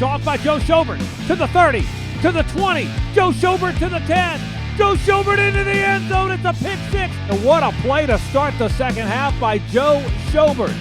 Picked off by Joe Schobert to the 30, to the 20. Joe Schobert to the 10. Joe Schobert into the end zone. It's a pick six. And what a play to start the second half by Joe Schobert.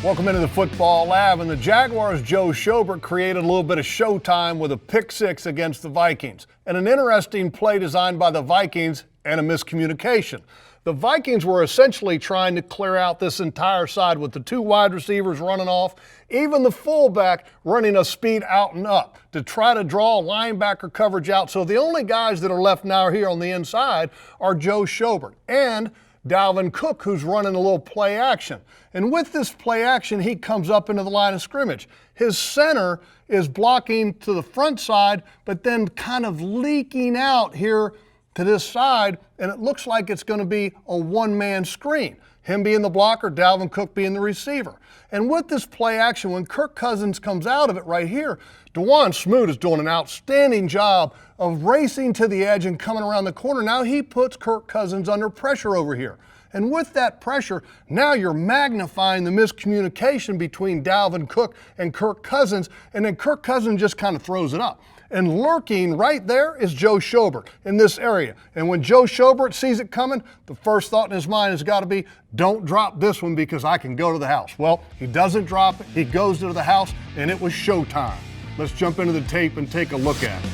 Welcome into the football lab, and the Jaguars' Joe Schobert created a little bit of showtime with a pick six against the Vikings, and an interesting play designed by the Vikings and a miscommunication. The Vikings were essentially trying to clear out this entire side with the two wide receivers running off, even the fullback running a speed out and up to try to draw linebacker coverage out. So the only guys that are left now here on the inside are Joe Schobert and Dalvin Cook, who's running a little play action. And with this play action, he comes up into the line of scrimmage. His center is blocking to the front side, but then kind of leaking out here to this side, and it looks like it's going to be a one-man screen. Him being the blocker, Dalvin Cook being the receiver. And with this play action, when Kirk Cousins comes out of it right here, Dawuane Smoot is doing an outstanding job of racing to the edge and coming around the corner. Now he puts Kirk Cousins under pressure over here. And with that pressure, now you're magnifying the miscommunication between Dalvin Cook and Kirk Cousins, and then Kirk Cousins just kind of throws it up. And lurking right there is Joe Schobert in this area. And when Joe Schobert sees it coming, the first thought in his mind has got to be, don't drop this one because I can go to the house. Well, he doesn't drop it. He goes to the house, and it was showtime. Let's jump into the tape and take a look at it.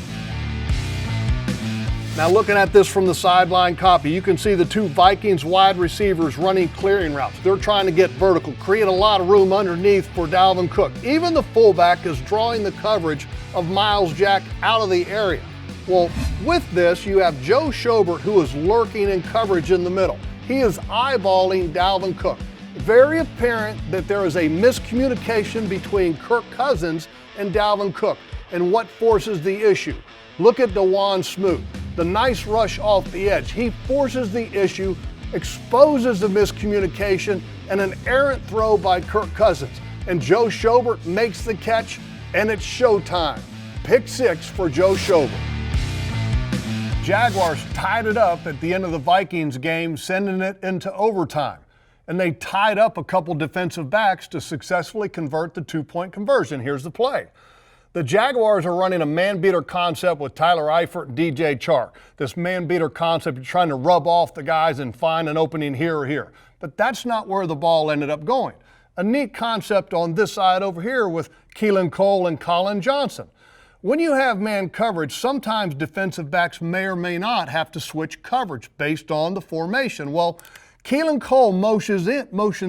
Now looking at this from the sideline copy, you can see the two Vikings wide receivers running clearing routes. They're trying to get vertical, create a lot of room underneath for Dalvin Cook. Even the fullback is drawing the coverage of Myles Jack out of the area. Well, with this, you have Joe Schobert, who is lurking in coverage in the middle. He is eyeballing Dalvin Cook. Very apparent that there is a miscommunication between Kirk Cousins and Dalvin Cook. And what forces the issue? Look at Dawuane Smoot. The nice rush off the edge. He forces the issue, exposes the miscommunication, and an errant throw by Kirk Cousins. And Joe Schobert makes the catch, and it's showtime. Pick six for Joe Schobert. Jaguars tied it up at the end of the Vikings game, sending it into overtime. And they tied up a couple defensive backs to successfully convert the two-point conversion. Here's the play. The Jaguars are running a man-beater concept with Tyler Eifert and DJ Chark. This man-beater concept, you're trying to rub off the guys and find an opening here or here. But that's not where the ball ended up going. A neat concept on this side over here with Keelan Cole and Colin Johnson. When you have man coverage, sometimes defensive backs may or may not have to switch coverage based on the formation. Well, Keelan Cole motions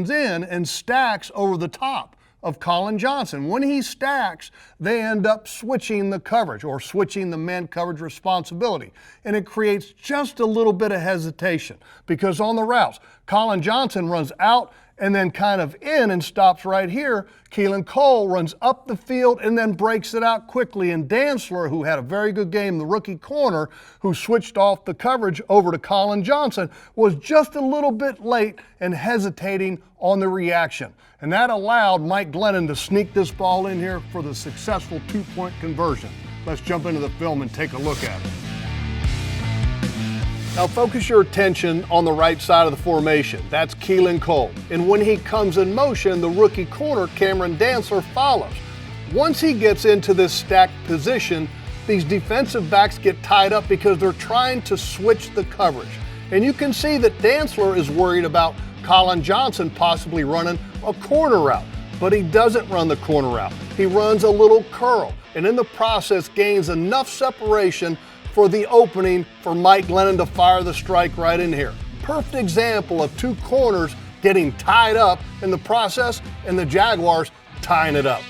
in and stacks over the top of Colin Johnson. When he stacks, they end up switching the coverage or switching the man coverage responsibility. And it creates just a little bit of hesitation because on the routes, Colin Johnson runs out and then kind of in and stops right here. Keelan Cole runs up the field and then breaks it out quickly. And Dantzler, who had a very good game, the rookie corner, who switched off the coverage over to Colin Johnson, was just a little bit late and hesitating on the reaction. And that allowed Mike Glennon to sneak this ball in here for the successful two-point conversion. Let's jump into the film and take a look at it. Now focus your attention on the right side of the formation. That's Keelan Cole. And when he comes in motion, the rookie corner, Cameron Dantzler, follows. Once he gets into this stacked position, these defensive backs get tied up because they're trying to switch the coverage. And you can see that Dantzler is worried about Colin Johnson possibly running a corner route, but he doesn't run the corner route. He runs a little curl, and in the process gains enough separation for the opening for Mike Glennon to fire the strike right in here. Perfect example of two corners getting tied up in the process and the Jaguars tying it up.